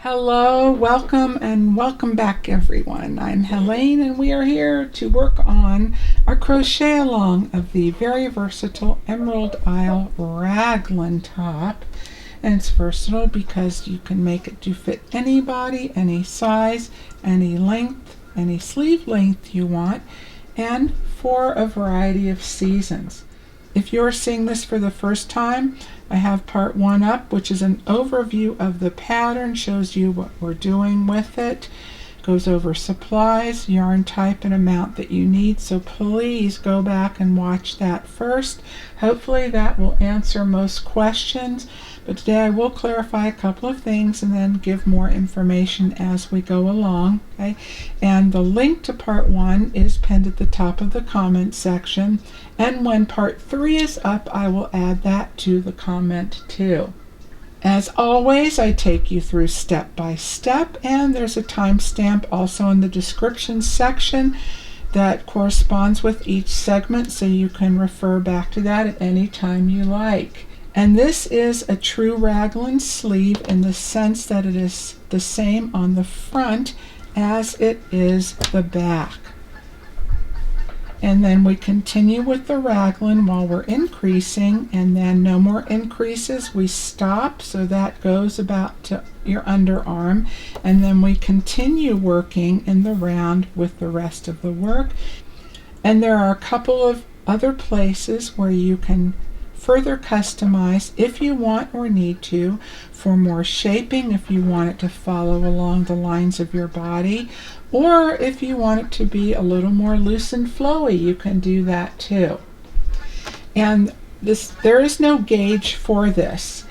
Hello, welcome, and welcome back everyone. I'm Helene and we are here to work on our crochet along of the very versatile Emerald Isle Raglan top. And it's versatile because you can make it to fit anybody, any size, any length, any sleeve length you want, and for a variety of seasons. If you're seeing this for the first time, I have part 1 up, which is an overview of the pattern, shows you what we're doing with it, goes over supplies, yarn type, and amount that you need. So please go back and watch that first. Hopefully that will answer most questions, but today I will clarify a couple of things and then give more information as we go along. Okay, and the link to part 1 is pinned at the top of the comment section, and when part 3 is up I will add that to the comment too. As always, I take you through step by step, and there's a timestamp also in the description section that corresponds with each segment, so you can refer back to that at any time you like. And this is a true raglan sleeve in the sense that it is the same on the front as it is the back. And then we continue with the raglan while we're increasing, and then no more increases, we stop, so that goes about to your underarm, and then we continue working in the round with the rest of the work. And there are a couple of other places where you can further customize if you want or need to, for more shaping if you want it to follow along the lines of your body, or if you want it to be a little more loose and flowy, you can do that too. And there is no gauge for this.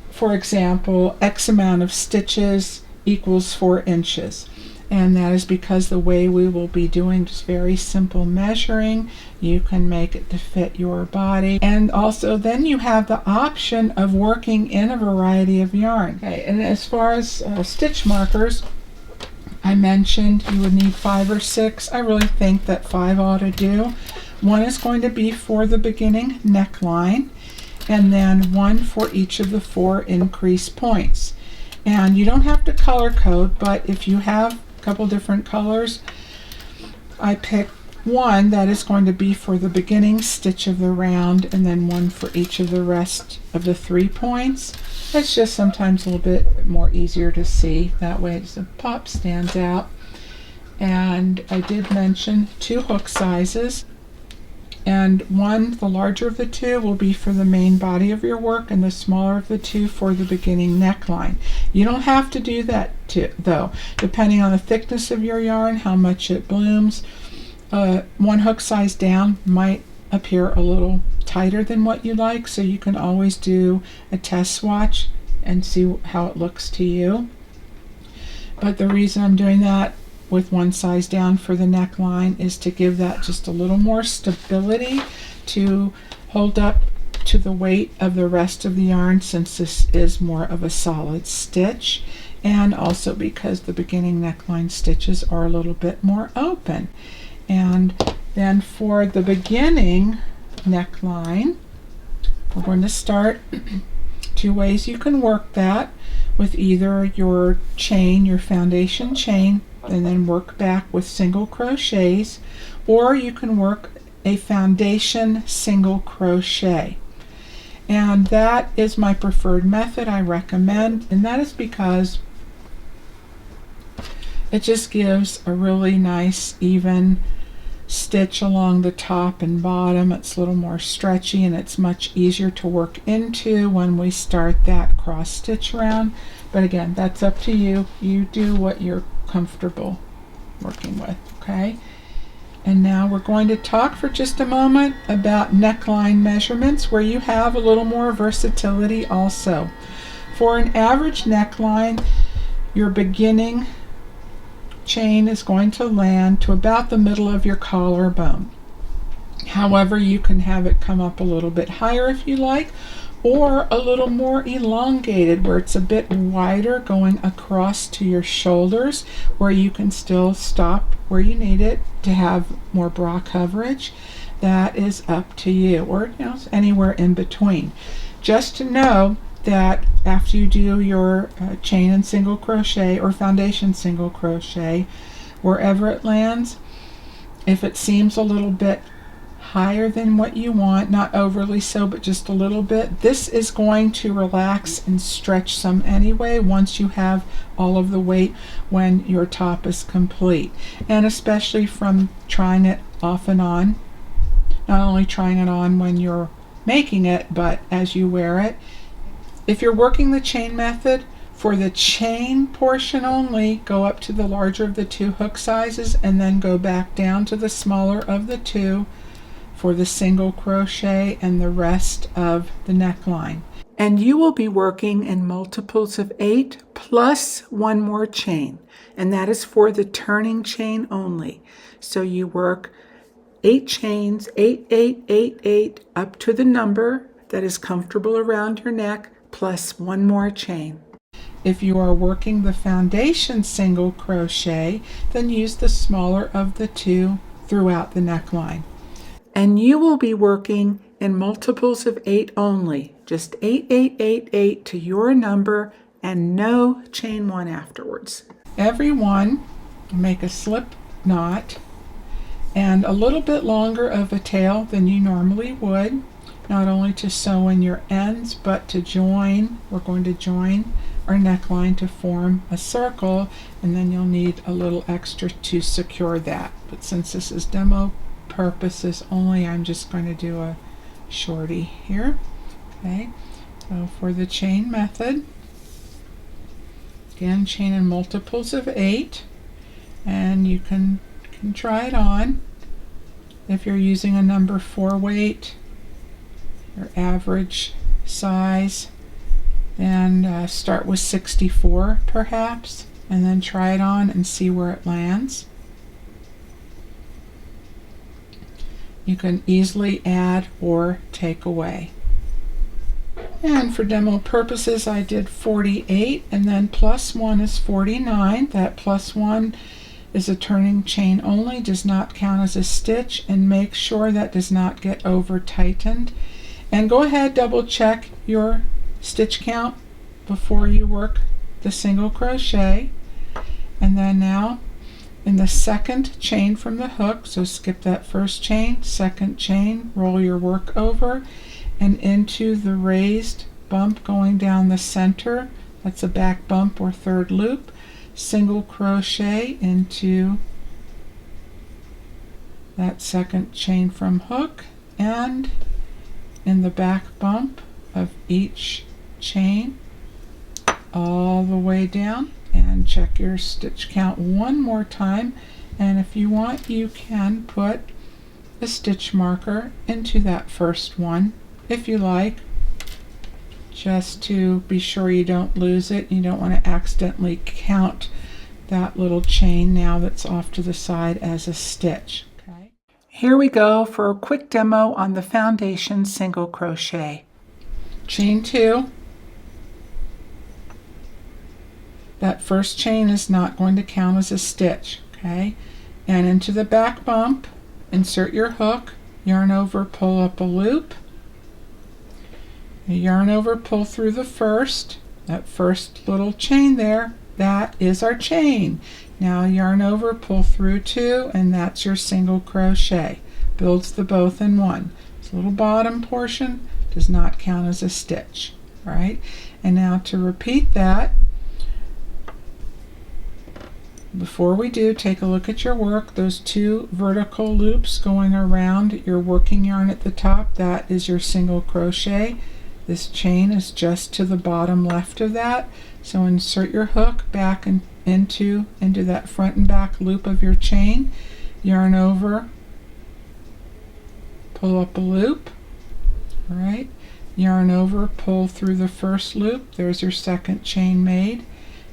For example, X amount of stitches equals 4 inches. And that is because the way we will be doing just very simple measuring, you can make it to fit your body. And also then you have the option of working in a variety of yarn. Okay, and as far as stitch markers, I mentioned you would need 5 or 6. I really think that 5 ought to do. 1 is going to be for the beginning neckline, and then 1 for each of the 4 increase points. And you don't have to color code, but if you have couple different colors, I picked 1 that is going to be for the beginning stitch of the round, and then 1 for each of the rest of the 3 points. It's just sometimes a little bit more easier to see that way. The pop stands out. And I did mention 2 hook sizes, and 1, the larger of the 2, will be for the main body of your work, and the smaller of the 2 for the beginning neckline. You don't have to do that though, depending on the thickness of your yarn, how much it blooms. 1 hook size down might appear a little tighter than what you like, so you can always do a test swatch and see how it looks to you. But the reason I'm doing that with 1 size down for the neckline is to give that just a little more stability to hold up to the weight of the rest of the yarn, since this is more of a solid stitch, and also because the beginning neckline stitches are a little bit more open. And then for the beginning neckline, we're going to start 2 ways you can work that, with either your chain, your foundation chain, and then work back with single crochets, or you can work a foundation single crochet. And that is my preferred method. I recommend, and that is because it just gives a really nice even stitch along the top and bottom. It's a little more stretchy, and it's much easier to work into when we start that cross stitch round. But again, that's up to you. You do what you're comfortable working with. Okay, and now we're going to talk for just a moment about neckline measurements, where you have a little more versatility also. For an average neckline, your beginning chain is going to land to about the middle of your collarbone. However, you can have it come up a little bit higher if you like, or a little more elongated where it's a bit wider going across to your shoulders, where you can still stop where you need it to have more bra coverage. That is up to you, or anywhere in between. Just to know that after you do your chain and single crochet or foundation single crochet, wherever it lands, if it seems a little bit higher than what you want, not overly so, but just a little bit, this is going to relax and stretch some anyway once you have all of the weight when your top is complete. And especially from trying it off and on, not only trying it on when you're making it, but as you wear it. If you're working the chain method, for the chain portion only, go up to the larger of the two hook sizes and then go back down to the smaller of the two for the single crochet and the rest of the neckline. And you will be working in multiples of 8 plus one more chain, and that is for the turning chain only. So you work 8 chains, 8, 8, 8, 8, up to the number that is comfortable around your neck, plus one more chain. If you are working the foundation single crochet, then use the smaller of the two throughout the neckline. And you will be working in multiples of 8 only, just 8, 8, 8, 8 to your number, and no chain one afterwards. Every one, make a slip knot and a little bit longer of a tail than you normally would, not only to sew in your ends, but to join. We're going to join our neckline to form a circle, and then you'll need a little extra to secure that. But since this is demo purposes only, I'm just going to do a shorty here. Okay, so for the chain method, again, chain in multiples of 8, and you can try it on. If you're using a number 4 weight, your average size, then start with 64 perhaps, and then try it on and see where it lands. You can easily add or take away. And for demo purposes, I did 48, and then plus 1 is 49. That plus 1 is a turning chain only, does not count as a stitch, and make sure that does not get over tightened. And go ahead, double check your stitch count before you work the single crochet. And then now in the second chain from the hook, so skip that first chain, second chain, roll your work over and into the raised bump going down the center, that's a back bump or third loop, single crochet into that second chain from hook, and in the back bump of each chain all the way down, and check your stitch count one more time. And if you want, you can put a stitch marker into that first one if you like, just to be sure you don't lose it. You don't want to accidentally count that little chain now that's off to the side as a stitch. Okay, here we go for a quick demo on the foundation single crochet. Chain 2. That first chain is not going to count as a stitch, okay? And into the back bump, insert your hook, yarn over, pull up a loop, yarn over, pull through the first, that first little chain there, that is our chain. Now yarn over, pull through 2, and that's your single crochet. Builds the both in one. This little bottom portion does not count as a stitch, all right? And now to repeat that, before we do, take a look at your work. Those 2 vertical loops going around your working yarn at the top, that is your single crochet. This chain is just to the bottom left of that. So insert your hook back into that front and back loop of your chain, yarn over, pull up a loop, all right, yarn over, pull through the first loop, there's your second chain made,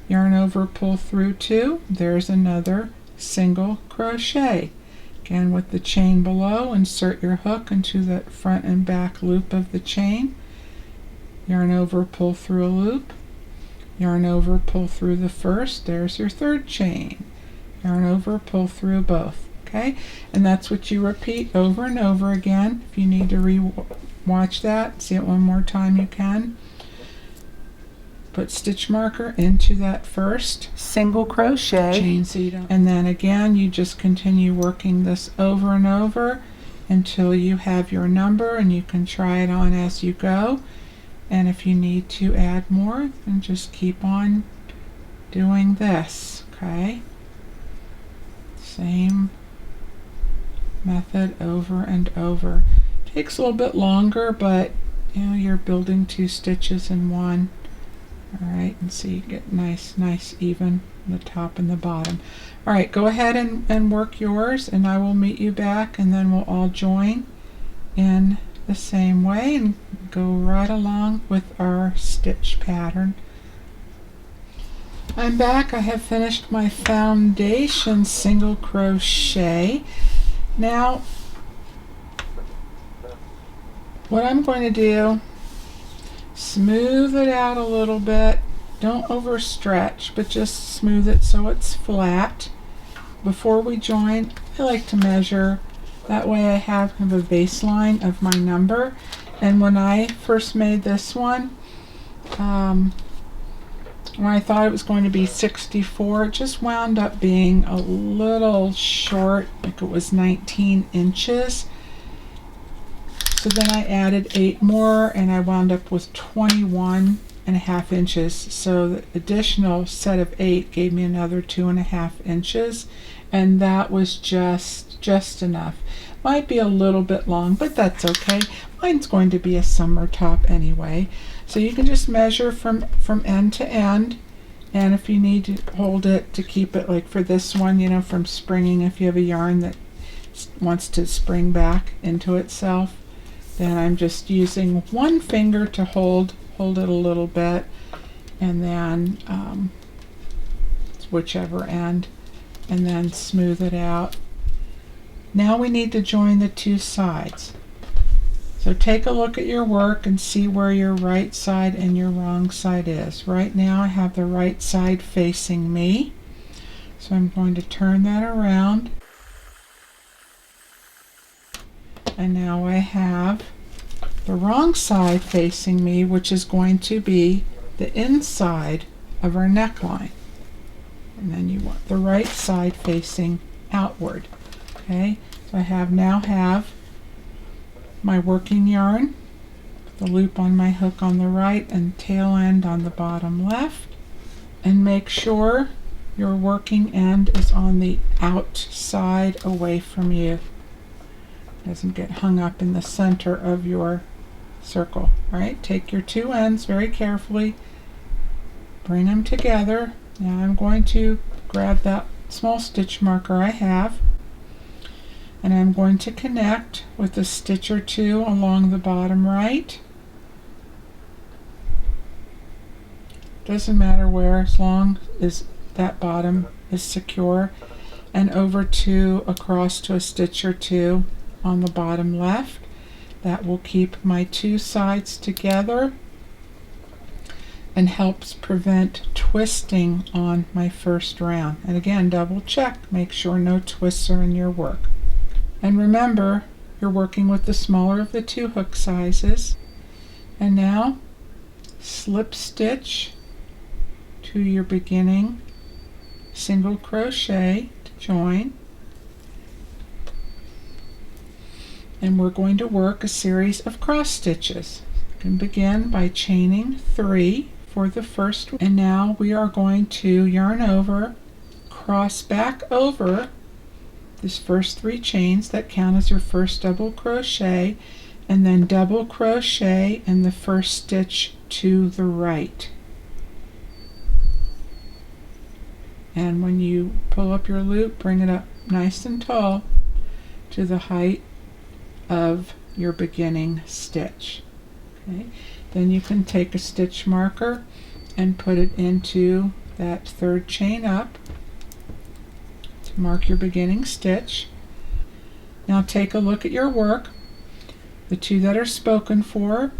yarn over, pull through 2, there's another single crochet. Again, with the chain below, insert your hook into the front and back loop of the chain, yarn over, pull through a loop, yarn over, pull through the first, there's your third chain, yarn over, pull through both. Okay, and that's what you repeat over and over again. If you need to re-watch that, see it one more time, you can. put stitch marker into that first single crochet, chain so you don't, and then again you just continue working this over and over until you have your number, and you can try it on as you go, and if you need to add more, then just keep on doing this. Okay, same method over and over. Takes a little bit longer, but you know, you're building 2 stitches in one. All right, and see, you get nice even on the top and the bottom. All right, go ahead and work yours, and I will meet you back, and then we'll all join in the same way and go right along with our stitch pattern. I'm back. I have finished my foundation single crochet. Now what I'm going to do, smooth it out a little bit. Don't overstretch, but just smooth it so it's flat. Before we join, I like to measure. That way I have kind of a baseline of my number. And when I first made this one, when I thought it was going to be 64, it just wound up being a little short, like it was 19 inches. So then I added 8 more, and I wound up with 21.5 inches. So the additional set of 8 gave me another 2.5 inches, and that was just enough. Might be a little bit long, but that's okay. Mine's going to be a summer top anyway. So you can just measure from end to end, and if you need to hold it to keep it, like for this one, you know, from springing, if you have a yarn that wants to spring back into itself, then I'm just using one finger to hold it a little bit, and then whichever end, and then smooth it out. Now we need to join the 2 sides. So take a look at your work and see where your right side and your wrong side is. Right now I have the right side facing me, so I'm going to turn that around. And now I have the wrong side facing me, which is going to be the inside of our neckline. And then you want the right side facing outward. Okay, so I now have my working yarn, the loop on my hook on the right and tail end on the bottom left, and make sure your working end is on the outside away from you. Doesn't get hung up in the center of your circle. All right, take your 2 ends very carefully, bring them together. Now I'm going to grab that small stitch marker I have, and I'm going to connect with a stitch or 2 along the bottom right. Doesn't matter where, as long as that bottom is secure, and over to across to a stitch or 2 on the bottom left. That will keep my 2 sides together and helps prevent twisting on my first round. And again, double check, make sure no twists are in your work. And remember, you're working with the smaller of the 2 hook sizes. And now slip stitch to your beginning single crochet to join. And we're going to work a series of cross stitches. You can begin by chaining 3 for the first, and now we are going to yarn over, cross back over this first 3 chains that count as your first double crochet, and then double crochet in the first stitch to the right. And when you pull up your loop, bring it up nice and tall to the height of your beginning stitch. Okay, then you can take a stitch marker and put it into that 3rd chain up to mark your beginning stitch. Now take a look at your work. The 2 that are spoken for,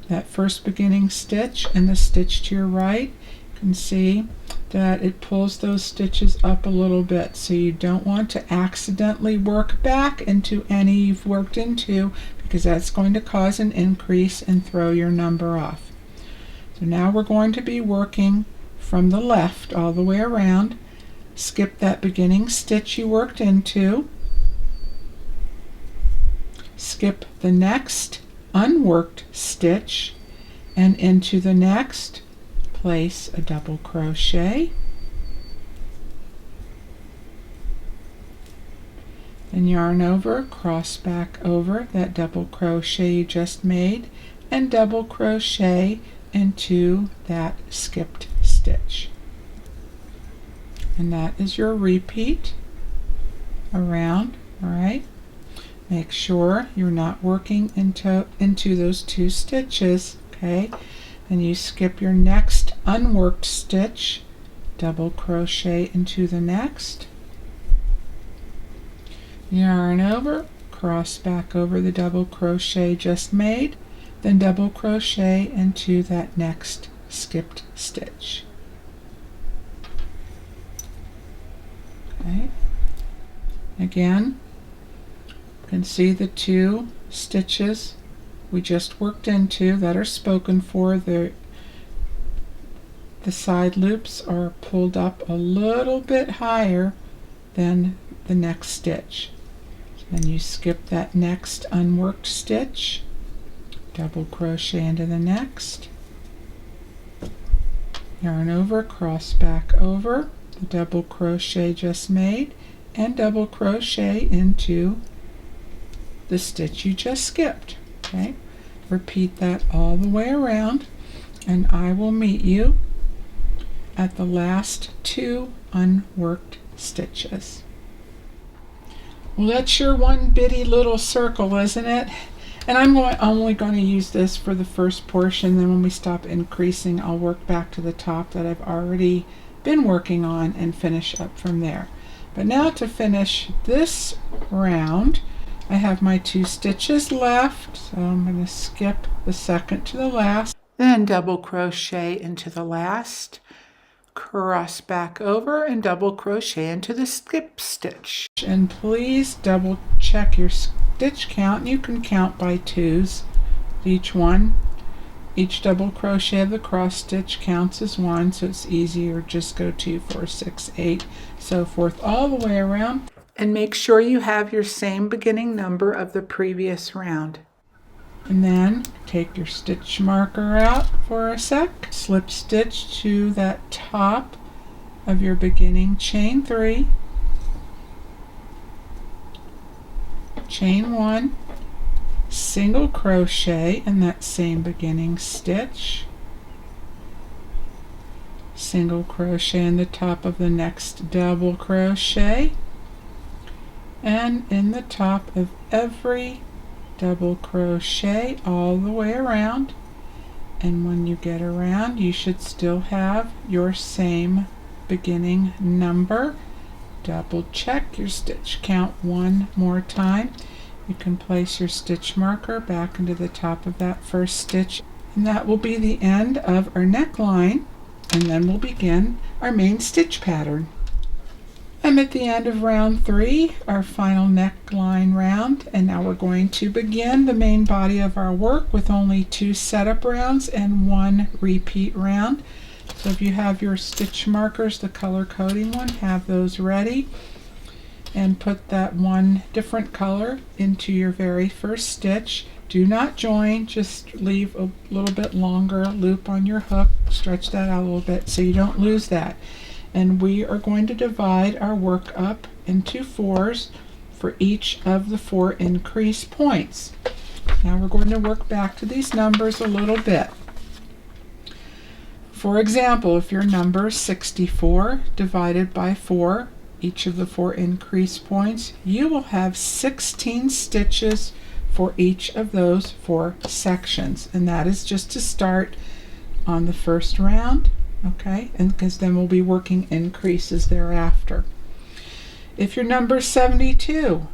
that first beginning stitch and the stitch to your right, you can see that it pulls those stitches up a little bit, so you don't want to accidentally work back into any you've worked into, because that's going to cause an increase and throw your number off. So now we're going to be working from the left all the way around. Skip that beginning stitch you worked into. Skip the next unworked stitch, and into the next place a double crochet, and yarn over, cross back over that double crochet you just made, and double crochet into that skipped stitch. And that is your repeat around. All right, make sure you're not working into those two stitches. Okay, and you skip your next unworked stitch, double crochet into the next, yarn over, cross back over the double crochet just made, then double crochet into that next skipped stitch. Okay, again, you can see the two stitches we just worked into that are spoken for. The side loops are pulled up a little bit higher than the next stitch. Then you skip that next unworked stitch, double crochet into the next, yarn over, cross back over the double crochet just made, and double crochet into the stitch you just skipped. Okay, repeat that all the way around, and I will meet you at the last two unworked stitches. Well, that's sure one bitty little circle, isn't it? And I'm only going to use this for the first portion. Then when we stop increasing, I'll work back to the top that I've already been working on and finish up from there. But now to finish this round, I have my two stitches left, so I'm going to skip the second to the last, then double crochet into the last, cross back over, and double crochet into the skip stitch. And please double check your stitch count. You can count by twos. Each one, each double crochet of the cross stitch counts as one, so it's easier. Just go 2, 4, 6, 8, so forth all the way around. And make sure you have your same beginning number of the previous round. And then take your stitch marker out for a sec, slip stitch to that top of your beginning chain 3, chain 1, single crochet in that same beginning stitch, single crochet in the top of the next double crochet, and in the top of every double crochet all the way around. And when you get around, you should still have your same beginning number. Double check your stitch count one more time. You can place your stitch marker back into the top of that first stitch, and that will be the end of our neckline, and then we'll begin our main stitch pattern. I'm at the end of round 3, our final neckline round, and now we're going to begin the main body of our work with only 2 setup rounds and 1 repeat round. So if you have your stitch markers, the color coding one, have those ready, and put that one different color into your very first stitch. Do not join, just leave a little bit longer loop on your hook, stretch that out a little bit so you don't lose that. And we are going to divide our work up into 4s for each of the 4 increase points. Now we're going to work back to these numbers a little bit. For example, if your number is 64 divided by 4, each of the 4 increase points, you will have 16 stitches for each of those 4 sections. And that is just to start on the first round. Okay, and because then we'll be working increases thereafter. If your number is 72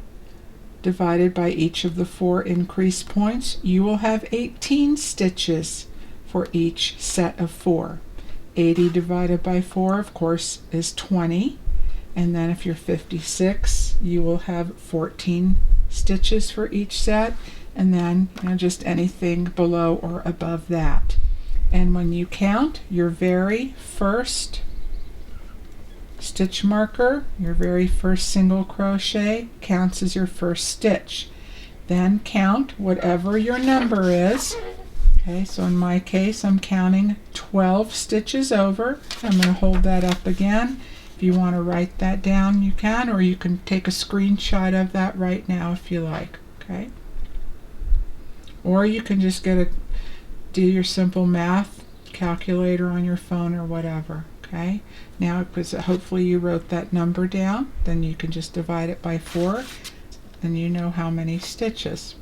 divided by each of the 4 increase points, you will have 18 stitches for each set of 4. 80 divided by 4, of course, is 20. And then if you're 56, you will have 14 stitches for each set, and then just anything below or above that. And when you count, your very first stitch marker, your very first single crochet, counts as your first stitch. Then count whatever your number is. Okay, so in my case, I'm counting 12 stitches over. I'm going to hold that up again. If you want to write that down, you can, or you can take a screenshot of that right now if you like. Okay, or you can just do your simple math calculator on your phone or whatever. Okay, now because hopefully you wrote that number down, then you can just divide it by 4 and you know how many stitches.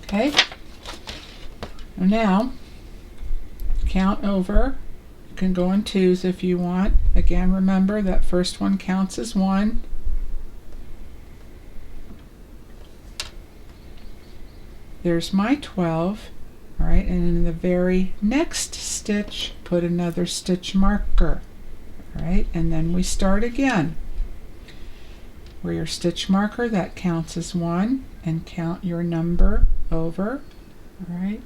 Okay, now count over. You can go in twos if you want. Again, remember that first one counts as 1. There's my 12. All right, and in the very next stitch, put another stitch marker. All right, and then we start again. Where your stitch marker, that counts as 1, and count your number over. All right.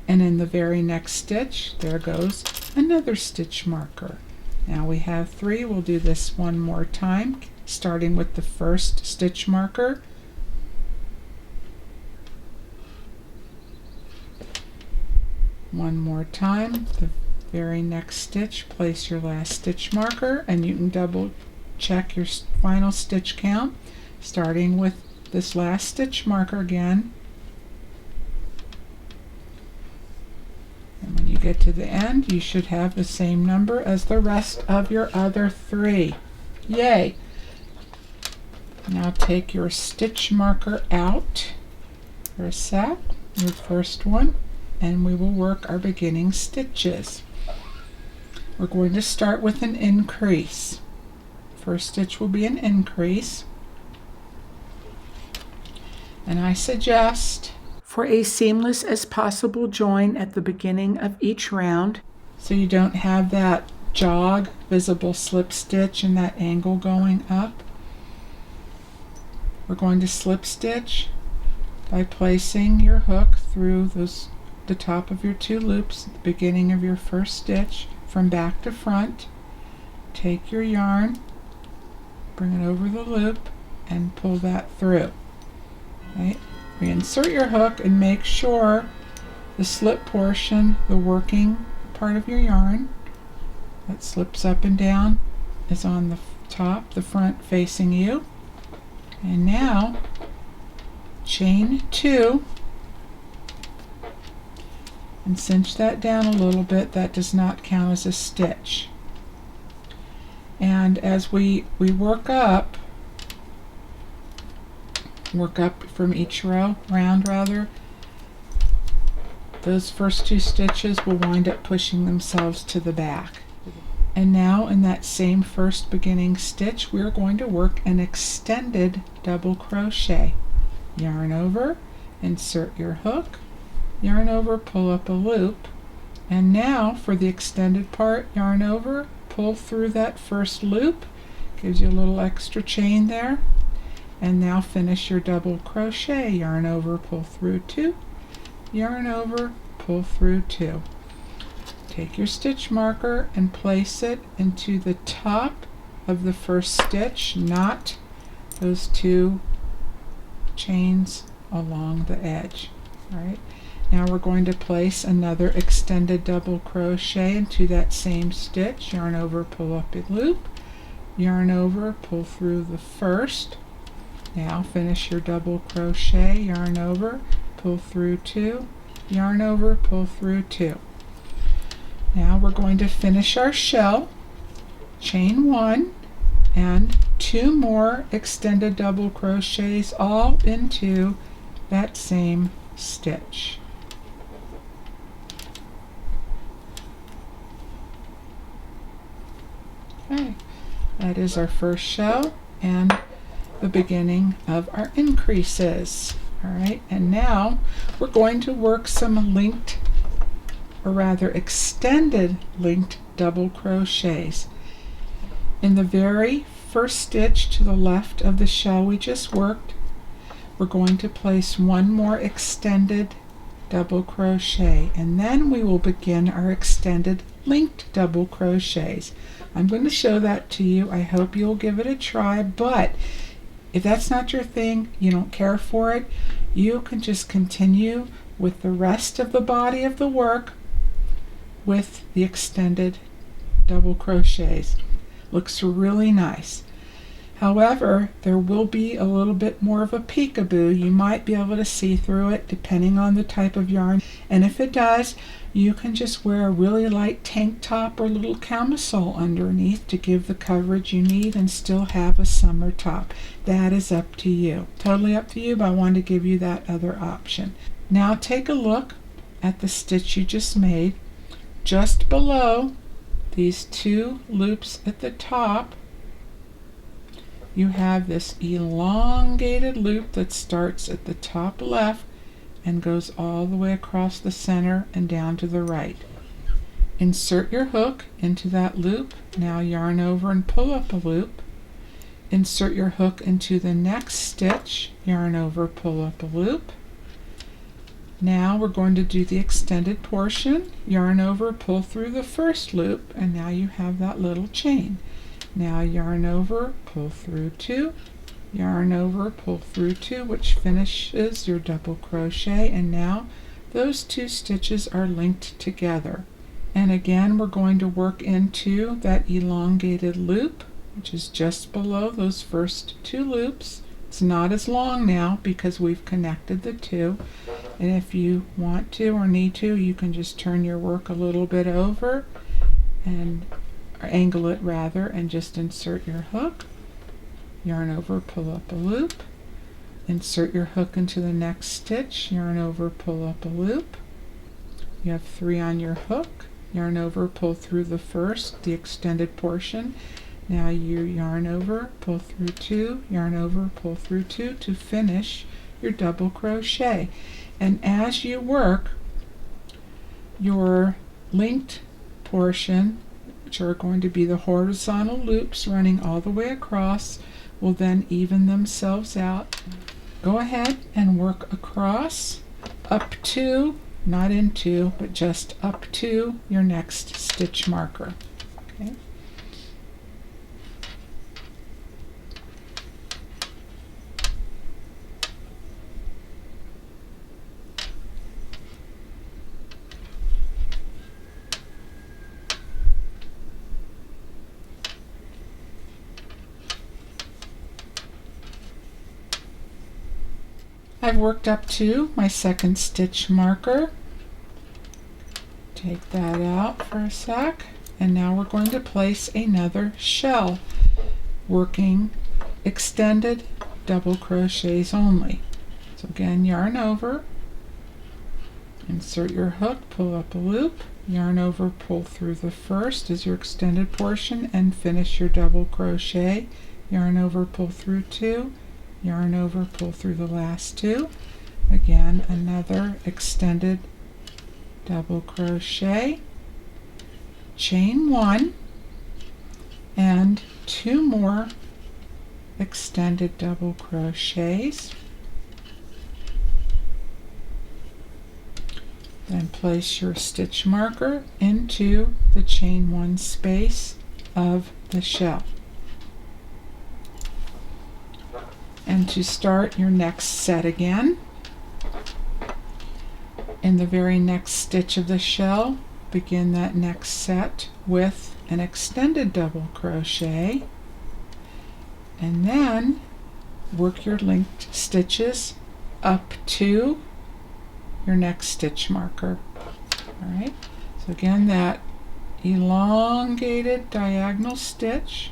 And in the very next stitch, there goes another stitch marker. Now we have 3. We'll do this one more time, starting with the first stitch marker. One more time, the very next stitch, place your last stitch marker, and you can double check your final stitch count, starting with this last stitch marker again. And when you get to the end, you should have the same number as the rest of your other 3. Yay! Now take your stitch marker out for a sec, your first one, and we will work our beginning stitches. We're going to start with an increase. First stitch will be an increase. And I suggest for a seamless as possible join at the beginning of each round, so you don't have that jog, visible slip stitch, and that angle going up. We're going to slip stitch by placing your hook through the top of your 2 loops at the beginning of your first stitch from back to front. Take your yarn, bring it over the loop, and pull that through. Right? Reinsert your hook and make sure the slip portion, the working part of your yarn that slips up and down, is on the top, the front facing you. And now chain 2 and cinch that down a little bit. That does not count as a stitch. And as we work up from each round, those first 2 stitches will wind up pushing themselves to the back. And now in that same first beginning stitch, we're going to work an extended double crochet. Yarn over, insert your hook, yarn over, pull up a loop, and now for the extended part, yarn over, pull through that first loop, gives you a little extra chain there. And now finish your double crochet. Yarn over, pull through 2, yarn over, pull through 2. Take your stitch marker and place it into the top of the first stitch, not those 2 chains along the edge. All right. Now we're going to place another extended double crochet into that same stitch. Yarn over, pull up a loop, yarn over, pull through the first. Now finish your double crochet, yarn over, pull through 2, yarn over, pull through 2. Now we're going to finish our shell, chain 1 and 2 more extended double crochets all into that same stitch. Okay, that is our first shell and the beginning of our increases. All right, and now we're going to work some linked, or rather extended linked double crochets. In the very first stitch to the left of the shell we just worked, we're going to place one more extended double crochet, and then we will begin our extended linked double crochets. I'm going to show that to you. I hope you'll give it a try, but if that's not your thing, you don't care for it, you can just continue with the rest of the body of the work with the extended double crochets. Looks really nice. However, there will be a little bit more of a peekaboo. You might be able to see through it depending on the type of yarn, and if it does, you can just wear a really light tank top or little camisole underneath to give the coverage you need and still have a summer top. That is up to you. Totally up to you, but I wanted to give you that other option. Now take a look at the stitch you just made. Just below these two loops at the top, you have this elongated loop that starts at the top left and goes all the way across the center and down to the right. Insert your hook into that loop. Now yarn over and pull up a loop. Insert your hook into the next stitch, yarn over, pull up a loop. Now we're going to do the extended portion, yarn over, pull through the first loop, and now you have that little chain. Now yarn over, pull through two, yarn over, pull through two, which finishes your double crochet, and now those two stitches are linked together. And again, we're going to work into that elongated loop, which is just below those first two loops. It's not as long now because we've connected the two, and if you want to or need to, you can just turn your work a little bit over and or angle it rather, and just insert your hook, yarn over, pull up a loop, insert your hook into the next stitch, yarn over, pull up a loop. You have three on your hook, yarn over, pull through the first, the extended portion. Now you yarn over, pull through two, yarn over, pull through two to finish your double crochet. And as you work, your linked portion, which are going to be the horizontal loops running all the way across, will then even themselves out. Go ahead and work across up to, not into, but just up to your next stitch marker. Okay. I've worked up to my second stitch marker. Take that out for a sec, and now we're going to place another shell, working extended double crochets only. So again, yarn over, insert your hook, pull up a loop, yarn over, pull through the first as your extended portion, and finish your double crochet. Yarn over, pull through two, yarn over, pull through the last two. Again, another extended double crochet, chain one, and two more extended double crochets. Then place your stitch marker into the chain one space of the shell. And to start your next set again, in the very next stitch of the shell, begin that next set with an extended double crochet, and then work your linked stitches up to your next stitch marker. Alright, so again, that elongated diagonal stitch,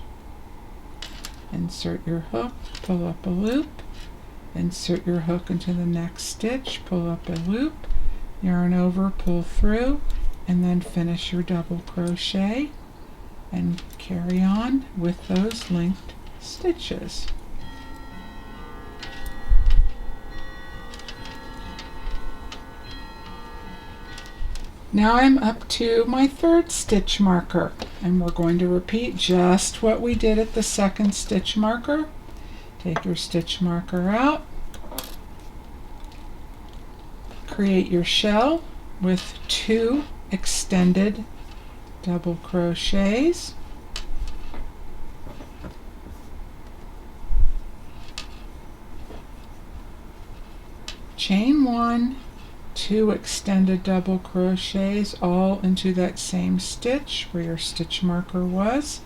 insert your hook, pull up a loop, insert your hook into the next stitch, pull up a loop, yarn over, pull through, and then finish your double crochet and carry on with those linked stitches. Now I'm up to my third stitch marker, and we're going to repeat just what we did at the second stitch marker. Take your stitch marker out, create your shell with 2 extended double crochets, chain 1, 2 extended double crochets all into that same stitch where your stitch marker was.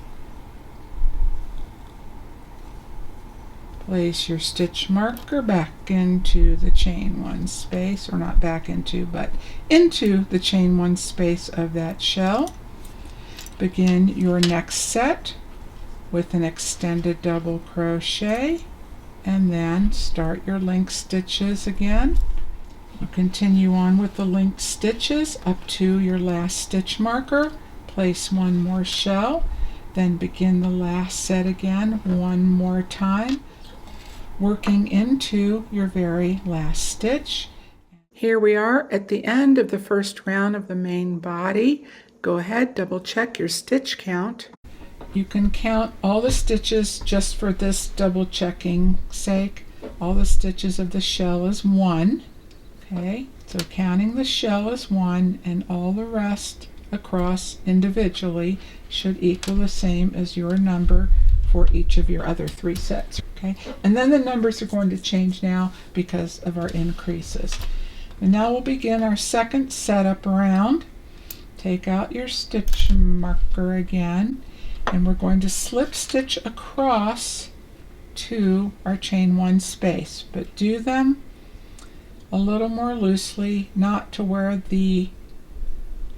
Place your stitch marker back into the chain 1 space, or not back into, but into the chain 1 space of that shell. Begin your next set with an extended double crochet, and then start your linked stitches again. You continue on with the linked stitches up to your last stitch marker, place 1 more shell, then begin the last set again 1 more time, working into your very last stitch. Here we are at the end of the first round of the main body. Go ahead, double check your stitch count. You can count all the stitches just for this double checking sake. All the stitches of the shell is 1. Okay, so counting the shell as 1, and all the rest across individually should equal the same as your number for each of your other 3 sets. Okay, and then the numbers are going to change now because of our increases. And now we'll begin our second setup round. Take out your stitch marker again, and we're going to slip stitch across to our chain 1 space, but do them a little more loosely, not to where the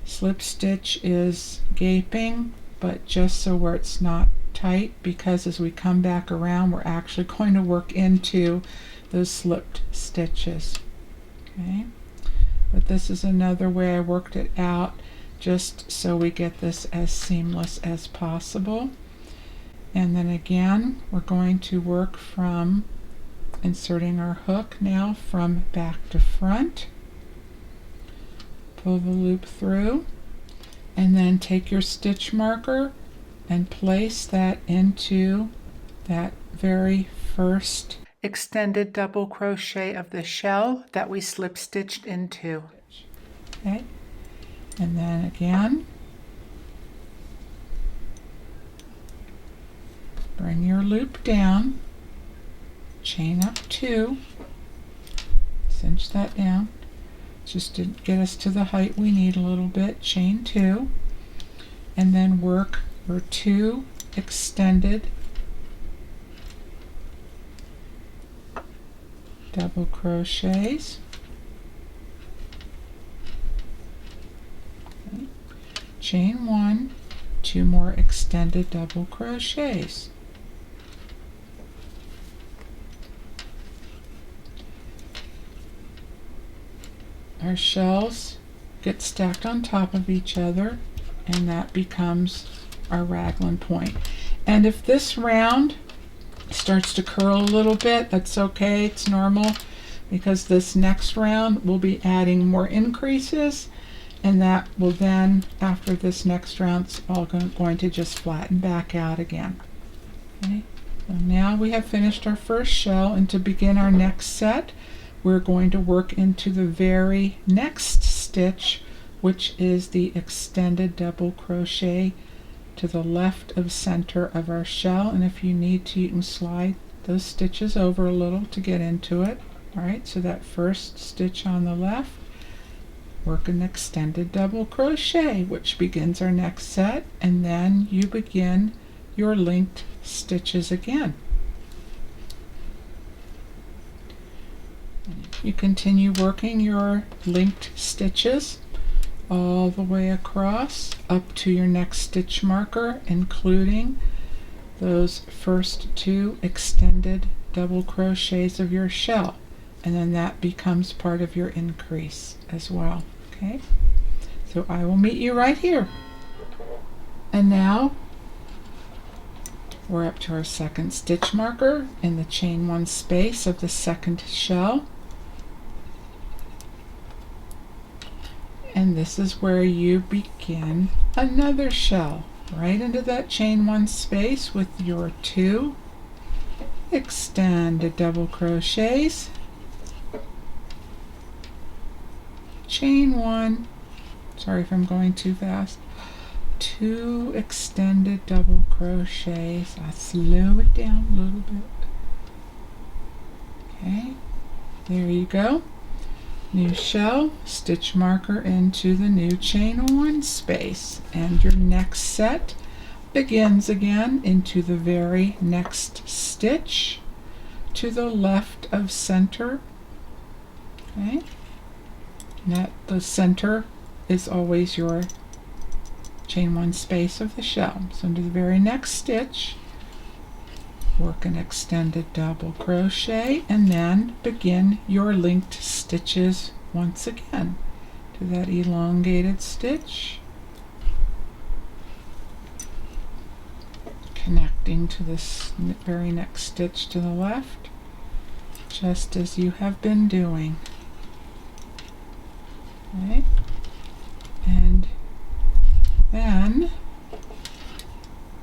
slip stitch is gaping, but just so where it's not tight, because as we come back around we're actually going to work into those slipped stitches. Okay, but this is another way I worked it out, just so we get this as seamless as possible. And then again we're going to work from inserting our hook now from back to front. Pull the loop through, and then take your stitch marker and place that into that very first extended double crochet of the shell that we slip stitched into. Okay, and then again bring your loop down, chain up 2, cinch that down just to get us to the height we need a little bit, chain 2, and then work your 2 extended double crochets. Okay. Chain 1, 2 more extended double crochets. Our shells get stacked on top of each other, and that becomes our raglan point. And if this round starts to curl a little bit, that's okay, it's normal, because this next round we'll be adding more increases, and that will then, after this next round, it's all going to just flatten back out again. Okay, so now we have finished our first shell, and to begin our next set we're going to work into the very next stitch, which is the extended double crochet to the left of center of our shell. And if you need to, you can slide those stitches over a little to get into it. All right, so that first stitch on the left, work an extended double crochet, which begins our next set, and then you begin your linked stitches again. You continue working your linked stitches all the way across up to your next stitch marker, including those first 2 extended double crochets of your shell, and then that becomes part of your increase as well. Okay, so I will meet you right here. And now we're up to our second stitch marker in the chain 1 space of the second shell. and this is where you begin another shell right into that chain one space with your 2 extended double crochets, chain 1, sorry if I'm going too fast, 2 extended double crochets. I slow it down a little bit. Okay, there you go. New shell, stitch marker into the new chain 1 space, and your next set begins again into the very next stitch to the left of center. Okay, that the center is always your chain 1 space of the shell. So into the very next stitch, work an extended double crochet, and then begin your linked stitches once again to that elongated stitch, connecting to this very next stitch to the left, just as you have been doing. Okay, and then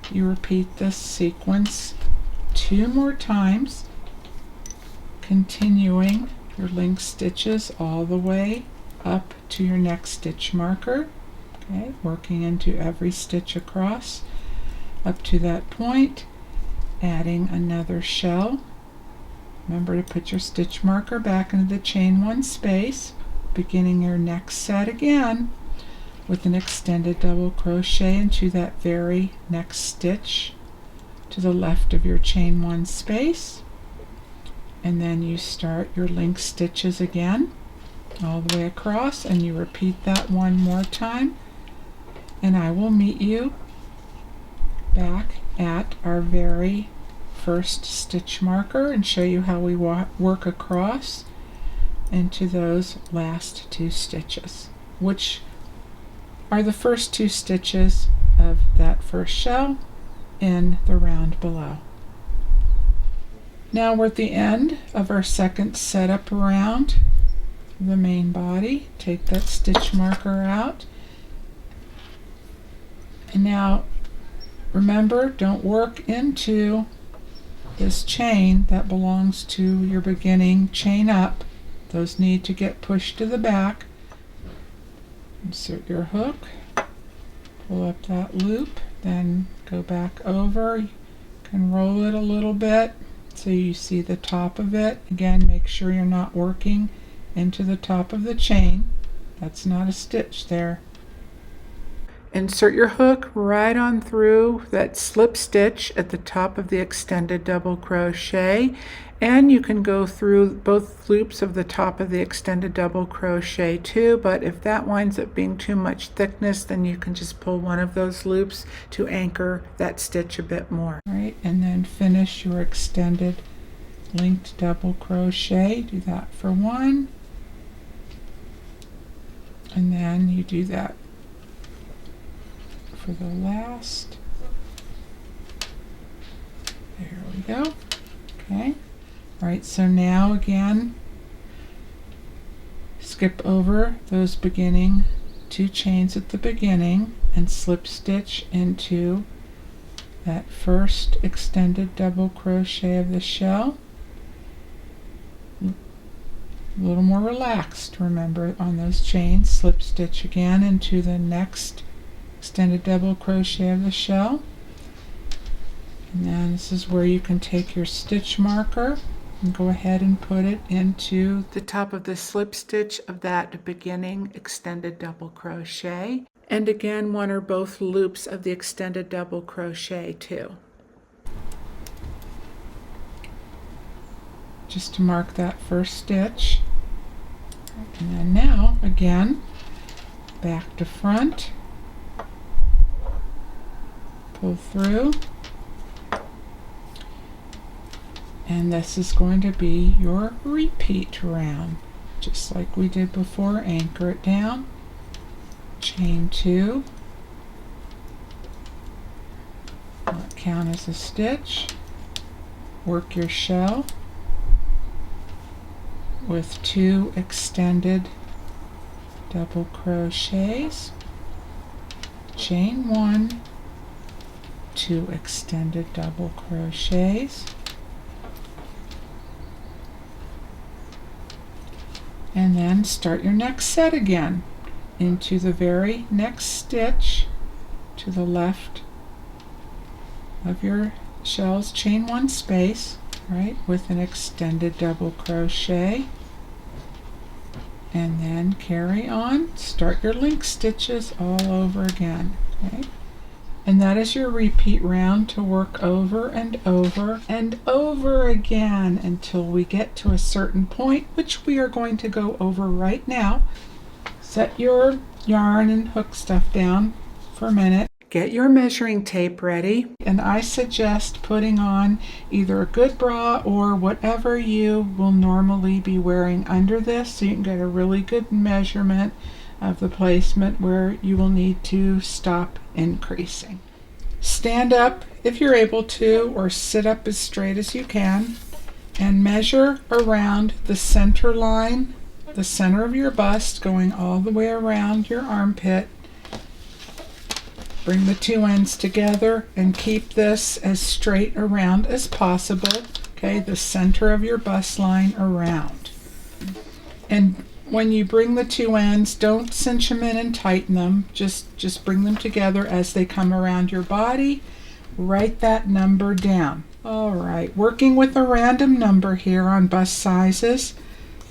you repeat this sequence 2 more times, continuing your linked stitches all the way up to your next stitch marker. Okay, working into every stitch across up to that point, adding another shell. Remember to put your stitch marker back into the chain 1 space, beginning your next set again with an extended double crochet into that very next stitch to the left of your chain 1 space, and then you start your linked stitches again all the way across, and you repeat that 1 more time, and I will meet you back at our very first stitch marker and show you how we work across into those last 2 stitches, which are the first 2 stitches of that first shell in the round below. Now we're at the end of our second setup around the main body. Take that stitch marker out, and now remember, don't work into this chain that belongs to your beginning chain up. Those need to get pushed to the back. Insert your hook, pull up that loop, then go back over. You can roll it a little bit so you see the top of it. Again, make sure you're not working into the top of the chain. That's not a stitch there. Insert your hook right on through that slip stitch at the top of the extended double crochet, and you can go through both loops of the top of the extended double crochet too, but if that winds up being too much thickness, then you can just pull one of those loops to anchor that stitch a bit more. All right, and then finish your extended linked double crochet. Do that for 1, and then you do that for the last. There we go. Okay. All right, so now again, skip over those beginning 2 chains at the beginning and slip stitch into that first extended double crochet of the shell. A little more relaxed, remember, on those chains. Slip stitch again into the next extended double crochet of the shell, and then this is where you can take your stitch marker and go ahead and put it into the top of the slip stitch of that beginning extended double crochet, and again 1 or both loops of the extended double crochet too, just to mark that first stitch. And then now again, back to front, pull through, and this is going to be your repeat round, just like we did before. Anchor it down, chain 2, that count as a stitch, work your shell with 2 extended double crochets, chain 1, 2 extended double crochets, and then start your next set again. Into the very next stitch to the left of your shells, chain 1 space, right, with an extended double crochet, and then carry on. Start your link stitches all over again. Okay? And that is your repeat round to work over and over and over again until we get to a certain point, which we are going to go over right now. Set your yarn and hook stuff down for a minute. Get your measuring tape ready, and I suggest putting on either a good bra or whatever you will normally be wearing under this, so you can get a really good measurement of the placement where you will need to stop increasing. Stand up if you're able to, or sit up as straight as you can, and measure around the center line, the center of your bust, going all the way around your armpit. Bring the two ends together and keep this as straight around as possible. Okay, the center of your bust line around. And when you bring the two ends, don't cinch them in and tighten them. Just bring them together as they come around your body. Write that number down. All right, working with a random number here on bust sizes.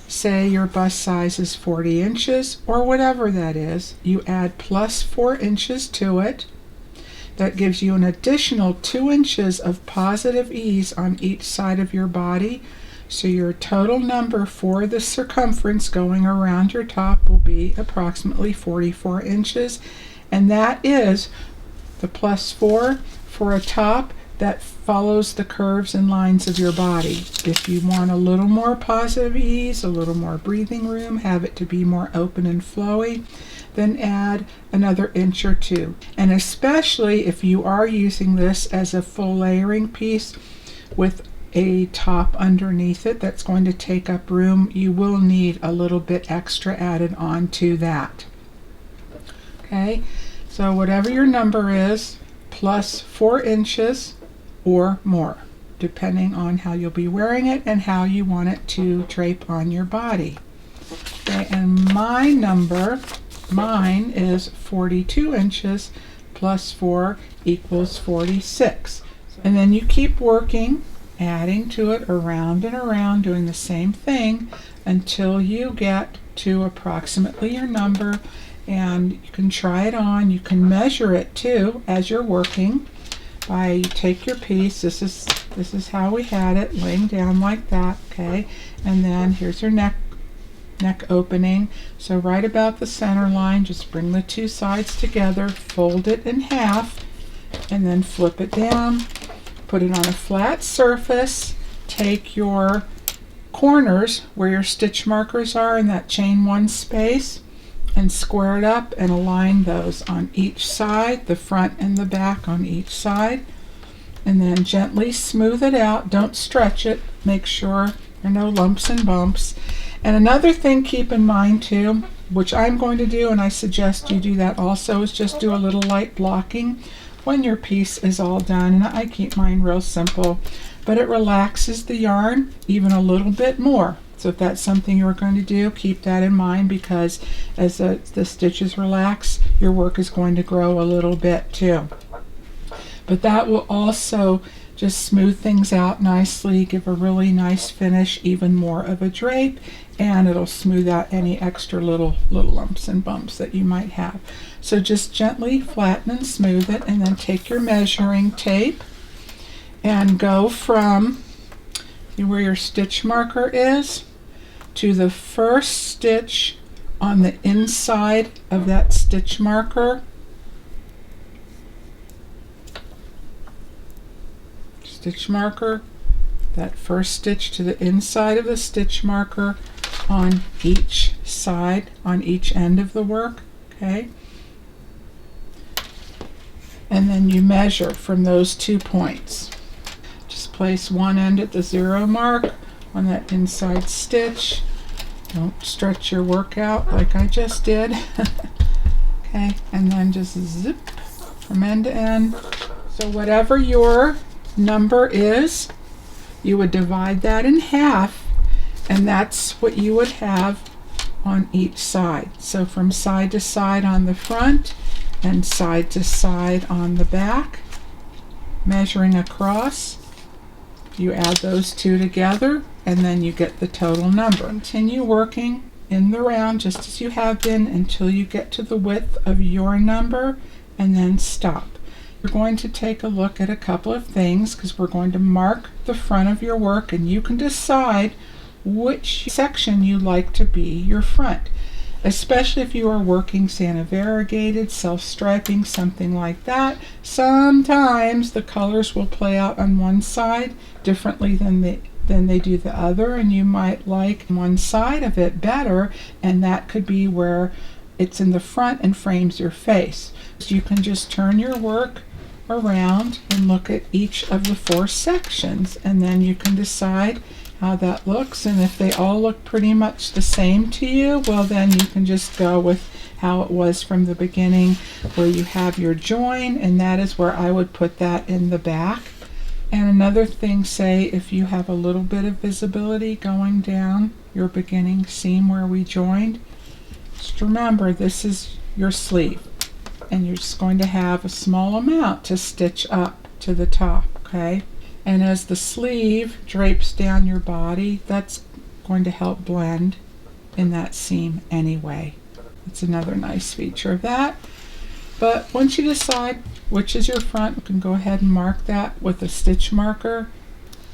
Say your bust size is 40 inches or whatever that is. You add plus 4 inches to it. That gives you an additional 2 inches of positive ease on each side of your body. So your total number for the circumference going around your top will be approximately 44 inches. And that is the plus 4 for a top that follows the curves and lines of your body. If you want a little more positive ease, a little more breathing room, have it to be more open and flowy, then add another inch or 2. And especially if you are using this as a full layering piece with a top underneath it that's going to take up room, you will need a little bit extra added on to that. Okay, so whatever your number is, plus 4 inches or more, depending on how you'll be wearing it and how you want it to drape on your body. Okay, and mine is 42 inches plus 4 equals 46. And then you keep working, adding to it around and around, doing the same thing until you get to approximately your number. And you can try it on. You can measure it too as you're working. You take your piece, this is how we had it, laying down like that, okay, and then here's your neck opening. So right about the center line, just bring the two sides together, fold it in half, and then flip it down, put it on a flat surface, take your corners where your stitch markers are in that chain 1 space, and square it up and align those on each side, the front and the back on each side, and then gently smooth it out. Don't stretch it. Make sure there are no lumps and bumps. And another thing keep in mind too, which I'm going to do, and I suggest you do that also, is just do a little light blocking when your piece is all done. And I keep mine real simple, but it relaxes the yarn even a little bit more. So if that's something you're going to do, keep that in mind, because as the stitches relax, your work is going to grow a little bit too. But that will also just smooth things out nicely, give a really nice finish, even more of a drape, and it'll smooth out any extra little lumps and bumps that you might have. So just gently flatten and smooth it, and then take your measuring tape and go from where your stitch marker is to the first stitch on the inside of that stitch marker. Stitch marker, that first stitch to the inside of the stitch marker on each side, on each end of the work, okay? And then you measure from those 2 points. Just place one end at the 0 mark on that inside stitch, Don't stretch your work out like I just did. Okay, and then just zip from end to end. So whatever your number is, you would divide that in half, and that's what you would have on each side. So from side to side on the front and side to side on the back, measuring across, you add those two together and then you get the total number. Continue working in the round just as you have been until you get to the width of your number, and then stop. We're going to take a look at a couple of things because we're going to mark the front of your work, and you can decide which section you like to be your front, especially if you are working, say, in a variegated, self-striping, something like that. Sometimes the colors will play out on one side differently than they do the other, and you might like one side of it better, and that could be where it's in the front and frames your face. So you can just turn your work around and look at each of the 4 sections, and then you can decide how that looks. And if they all look pretty much the same to you, well, then you can just go with how it was from the beginning, where you have your join, and that is where I would put that in the back. And another thing, say if you have a little bit of visibility going down your beginning seam where we joined, just remember this is your sleeve, and you're just going to have a small amount to stitch up to the top, okay? And as the sleeve drapes down your body, that's going to help blend in that seam anyway. It's another nice feature of that. But once you decide which is your front, you can go ahead and mark that with a stitch marker.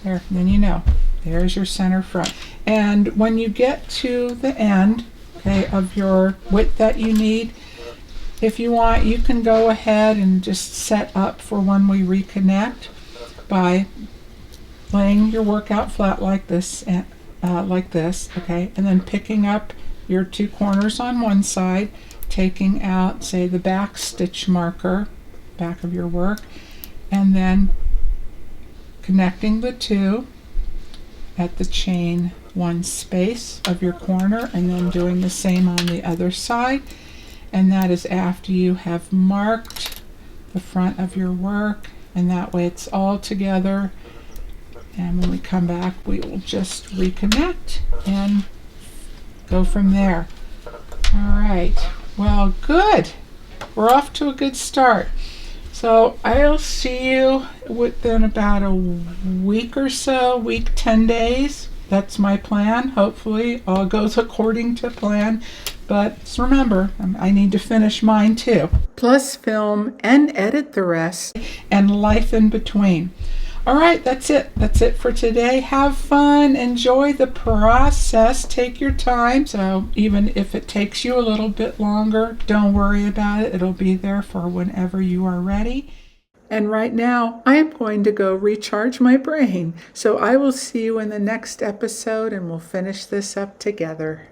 There, and then you know, there's your center front. And when you get to the end, okay, of your width that you need, if you want, you can go ahead and just set up for when we reconnect by laying your work out flat like this, and okay, and then picking up your 2 corners on one side, taking out, say, the back stitch marker, back of your work, and then connecting the 2 at the chain 1 space of your corner, and then doing the same on the other side. And that is after you have marked the front of your work, and that way it's all together. And when we come back, we will just reconnect and go from there. All right, well, good. We're off to a good start. So I'll see you within about a week or so, week, 10 days. That's my plan. Hopefully all goes according to plan. But just remember, I need to finish mine too. Plus film and edit the rest, and life in between. All right, that's it. That's it for today. Have fun. Enjoy the process. Take your time. So even if it takes you a little bit longer, don't worry about it. It'll be there for whenever you are ready. And right now, I am going to go recharge my brain. So I will see you in the next episode, and we'll finish this up together.